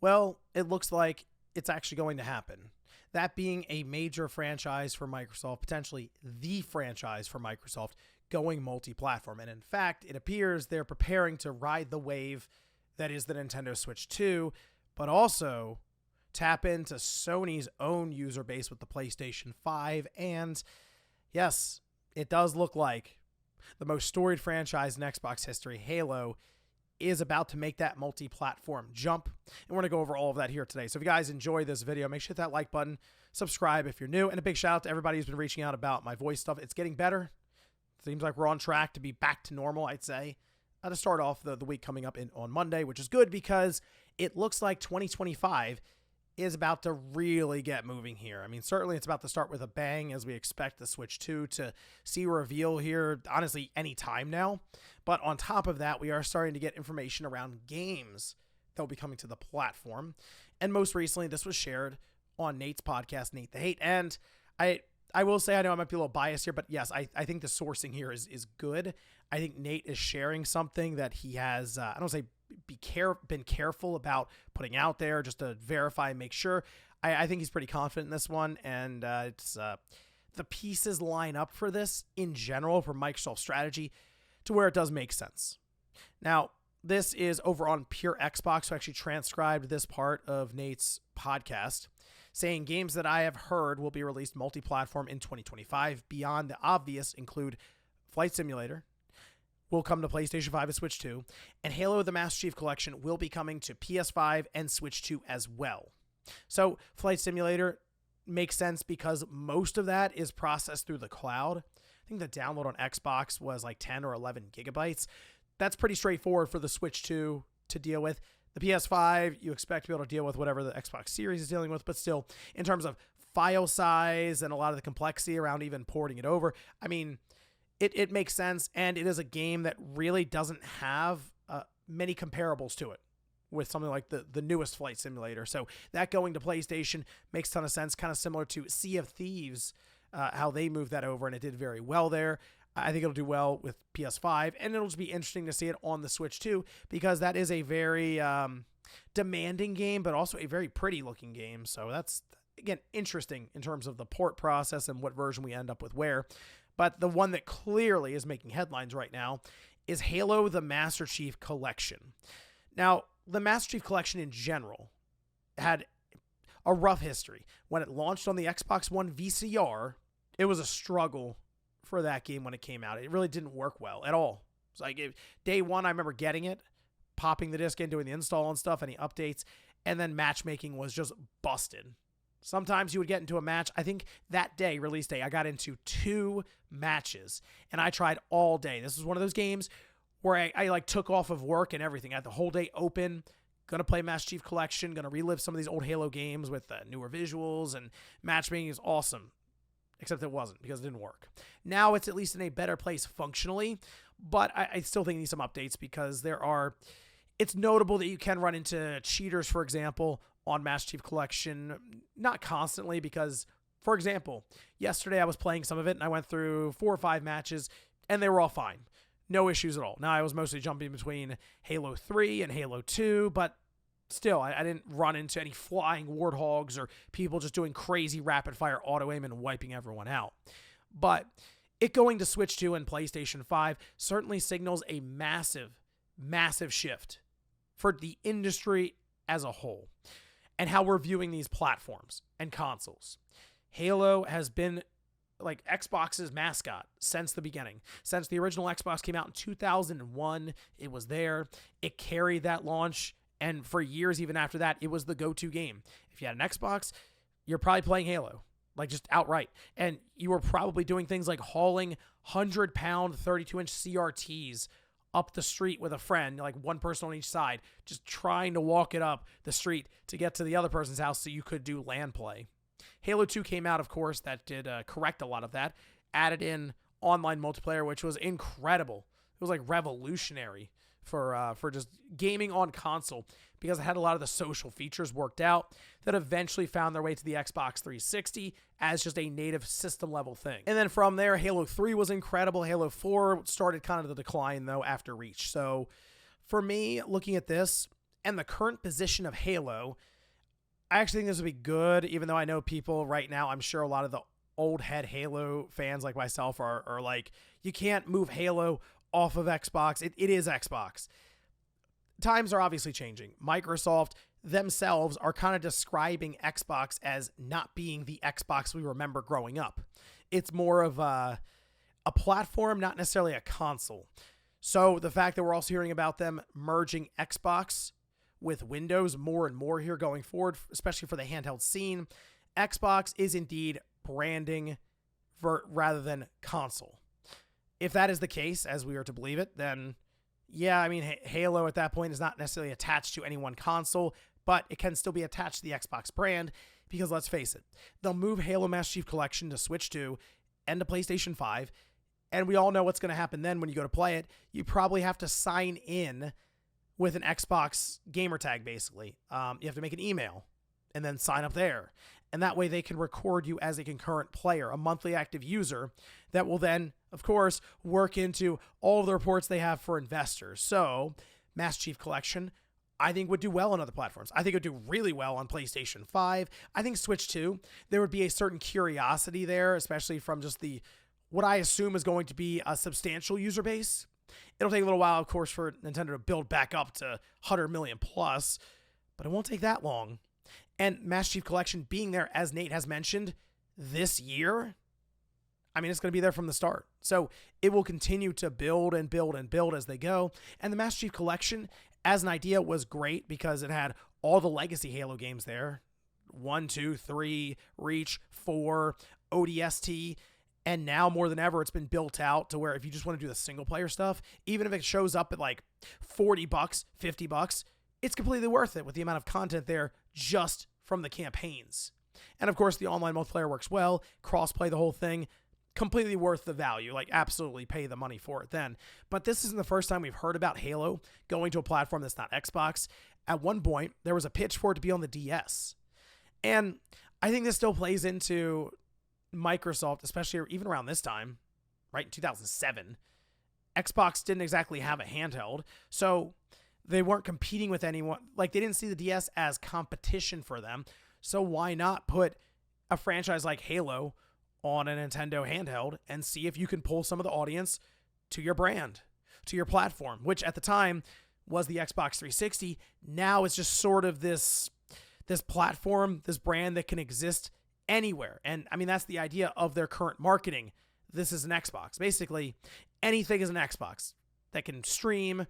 Well, it looks like it's actually going to happen. That being a major franchise for Microsoft, potentially the franchise for Microsoft, going multi-platform. And in fact, it appears they're preparing to ride the wave that is the Nintendo Switch 2, but also tap into Sony's own user base with the PlayStation 5. And yes, it does look like the most storied franchise in Xbox history, Halo, is about to make that multi-platform jump. And we're going to go over all of that here today. So if you guys enjoy this video, make sure to hit that like button, subscribe if you're new, and a big shout out to everybody who's been reaching out about my voice stuff. It's getting better. Seems like we're on track to be back to normal, I'd say. To start off the week coming up on Monday, which is good because it looks like 2025 is about to really get moving here. I mean, certainly it's about to start with a bang as we expect the Switch 2 to see a reveal here, honestly, any time now. But on top of that, we are starting to get information around games that will be coming to the platform. And most recently, this was shared on Nate's podcast, Nate the Hate. And I will say, I know I might be a little biased here, but yes, I think the sourcing here is good. I think Nate is sharing something that he has, I don't say been careful about putting out there just to verify and make sure. I think he's pretty confident in this one, and it's the pieces line up for this in general for Microsoft strategy to where it does make sense. Now, this is over on Pure Xbox, who actually transcribed this part of Nate's podcast, saying games that I have heard will be released multi-platform in 2025. Beyond the obvious include Flight Simulator, will come to PlayStation 5 and Switch 2, and Halo the Master Chief Collection will be coming to PS5 and Switch 2 as well. So Flight Simulator makes sense because most of that is processed through the cloud. I think the download on Xbox was like 10 or 11 gigabytes. That's pretty straightforward for the Switch 2 to deal with. The PS5, you expect to be able to deal with whatever the Xbox Series is dealing with, but still, in terms of file size and a lot of the complexity around even porting it over, I mean, it makes sense, and it is a game that really doesn't have many comparables to it with something like the newest Flight Simulator. So that going to PlayStation makes a ton of sense, kind of similar to Sea of Thieves, how they moved that over, and it did very well there. I think it'll do well with PS5, and it'll just be interesting to see it on the Switch too, because that is a very demanding game, but also a very pretty looking game. So that's, again, interesting in terms of the port process and what version we end up with where. But the one that clearly is making headlines right now is Halo the Master Chief Collection. Now, the Master Chief Collection in general had a rough history. When it launched on the Xbox One VCR, it was a struggle for that game when it came out. It really didn't work well at all. It's like day one, I remember getting it, popping the disc in, doing the install and stuff, any updates, and then matchmaking was just busted. Sometimes you would get into a match. I think that day, release day, I got into 2 matches, and I tried all day. This was one of those games where I like took off of work and everything. I had the whole day open, going to play Master Chief Collection, going to relive some of these old Halo games with newer visuals, and matchmaking is awesome. Except it wasn't, because it didn't work. Now it's at least in a better place functionally, but I still think it needs some updates because it's notable that you can run into cheaters, for example, on Master Chief Collection. Not constantly, because, for example, yesterday I was playing some of it and I went through 4 or 5 matches and they were all fine. No issues at all. Now I was mostly jumping between Halo 3 and Halo 2, but still, I didn't run into any flying warthogs or people just doing crazy rapid-fire auto-aim and wiping everyone out. But it going to Switch 2 and PlayStation 5 certainly signals a massive, massive shift for the industry as a whole and how we're viewing these platforms and consoles. Halo has been like Xbox's mascot since the beginning. Since the original Xbox came out in 2001, it was there. It carried that launch. And for years, even after that, it was the go-to game. If you had an Xbox, you're probably playing Halo, like just outright. And you were probably doing things like hauling 100-pound, 32-inch CRTs up the street with a friend, like one person on each side, just trying to walk it up the street to get to the other person's house so you could do LAN play. Halo 2 came out, of course, that did correct a lot of that, added in online multiplayer, which was incredible. It was like revolutionary for just gaming on console because it had a lot of the social features worked out that eventually found their way to the Xbox 360 as just a native system level thing. And then from there, Halo 3 was incredible. Halo 4 started kind of the decline though after Reach. So for me, looking at this, and the current position of Halo, I actually think this would be good, even though I know people right now, I'm sure a lot of the old head Halo fans like myself are like, you can't move Halo off of Xbox. It is Xbox. Times are obviously changing. Microsoft themselves are kind of describing Xbox as not being the Xbox we remember growing up. It's more of a platform, not necessarily a console. So the fact that we're also hearing about them merging Xbox with Windows more and more here going forward, especially for the handheld scene, Xbox is indeed branding rather than console. If that is the case, as we are to believe it, then yeah, I mean, Halo at that point is not necessarily attached to any one console, but it can still be attached to the Xbox brand because let's face it, they'll move Halo Master Chief Collection to Switch 2 and to PlayStation 5, and we all know what's going to happen then when you go to play it. You probably have to sign in with an Xbox gamer tag, basically. You have to make an email and then sign up there. And that way they can record you as a concurrent player, a monthly active user that will then, of course, work into all of the reports they have for investors. So Master Chief Collection, I think, would do well on other platforms. I think it would do really well on PlayStation 5. I think Switch 2, there would be a certain curiosity there, especially from just what I assume is going to be a substantial user base. It'll take a little while, of course, for Nintendo to build back up to 100 million plus, but it won't take that long. And Master Chief Collection being there, as Nate has mentioned, this year, I mean, it's going to be there from the start. So it will continue to build and build and build as they go. And the Master Chief Collection, as an idea, was great because it had all the legacy Halo games there. 1, 2, 3, Reach, 4, ODST. And now more than ever, it's been built out to where if you just want to do the single player stuff, even if it shows up at like $40, $50, it's completely worth it with the amount of content there just from the campaigns. And of course, the online multiplayer works well, cross-play the whole thing, completely worth the value, like absolutely pay the money for it then. But this isn't the first time we've heard about Halo going to a platform that's not Xbox. At one point, there was a pitch for it to be on the DS. And I think this still plays into Microsoft, especially even around this time, right in 2007, Xbox didn't exactly have a handheld, so they weren't competing with anyone. Like, they didn't see the DS as competition for them, so why not put a franchise like Halo on a Nintendo handheld and see if you can pull some of the audience to your brand, to your platform, which at the time was the Xbox 360. Now it's just sort of this platform, this brand that can exist anywhere. And I mean, that's the idea of their current marketing. This is an Xbox. Basically, anything is an Xbox that can stream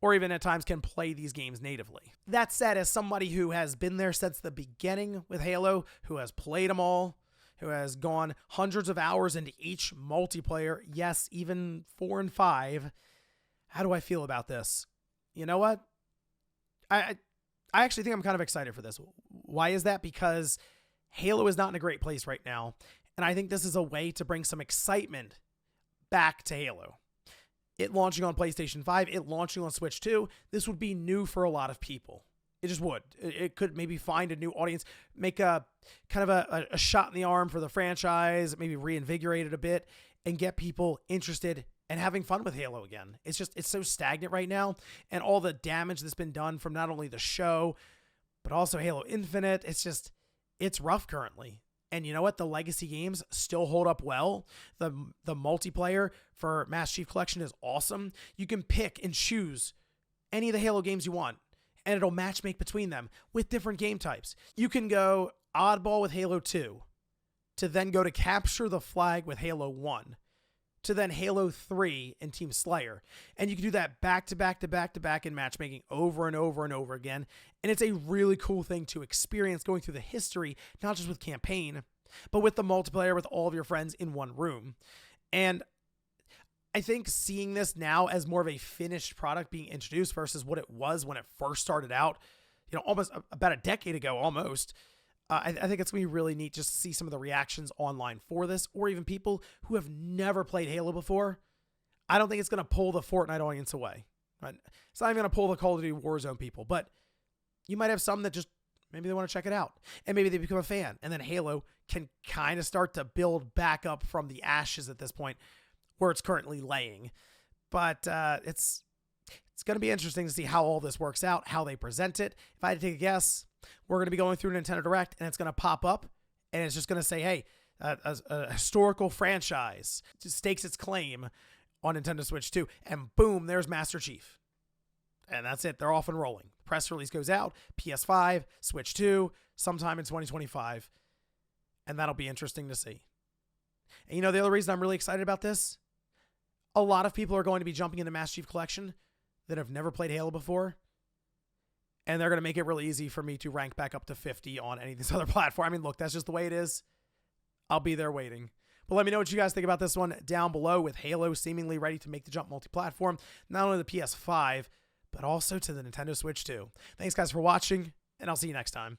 or even at times can play these games natively. That said, as somebody who has been there since the beginning with Halo, who has played them all, who has gone hundreds of hours into each multiplayer, yes, even 4 and 5, how do I feel about this? You know what? I actually think I'm kind of excited for this. Why is that? Because Halo is not in a great place right now, and I think this is a way to bring some excitement back to Halo. It launching on PlayStation 5, it launching on Switch 2, this would be new for a lot of people. It just would. It could maybe find a new audience, make a kind of a shot in the arm for the franchise, maybe reinvigorate it a bit, and get people interested and having fun with Halo again. It's so stagnant right now, and all the damage that's been done from not only the show, but also Halo Infinite, it's rough currently. And you know what? The legacy games still hold up well. The multiplayer for Master Chief Collection is awesome. You can pick and choose any of the Halo games you want, and it'll matchmake between them with different game types. You can go oddball with Halo 2, to then go to capture the flag with Halo 1, to then Halo 3 and Team Slayer. And you can do that back to back to back to back in matchmaking over and over and over again. And it's a really cool thing to experience going through the history, not just with campaign, but with the multiplayer with all of your friends in one room. And I think seeing this now as more of a finished product being introduced versus what it was when it first started out, almost about a decade ago, almost, I think it's going to be really neat just to see some of the reactions online for this, or even people who have never played Halo before. I don't think it's going to pull the Fortnite audience away. Right? It's not even going to pull the Call of Duty Warzone people, but you might have some that just, maybe they want to check it out, and maybe they become a fan, and then Halo can kind of start to build back up from the ashes at this point where it's currently laying. But it's It's going to be interesting to see how all this works out, how they present it. If I had to take a guess, we're going to be going through Nintendo Direct, and it's going to pop up, and it's just going to say, hey, a historical franchise just stakes its claim on Nintendo Switch 2, and boom, there's Master Chief. And that's it. They're off and rolling. Press release goes out, PS5, Switch 2, sometime in 2025, and that'll be interesting to see. And the other reason I'm really excited about this, a lot of people are going to be jumping into Master Chief Collection that have never played Halo before, and they're going to make it really easy for me to rank back up to 50 on any of these other platforms. I mean, look, that's just the way it is. I'll be there waiting. But let me know what you guys think about this one down below, with Halo seemingly ready to make the jump multi-platform, not only the PS5, but also to the Nintendo Switch 2. Thanks, guys, for watching, and I'll see you next time.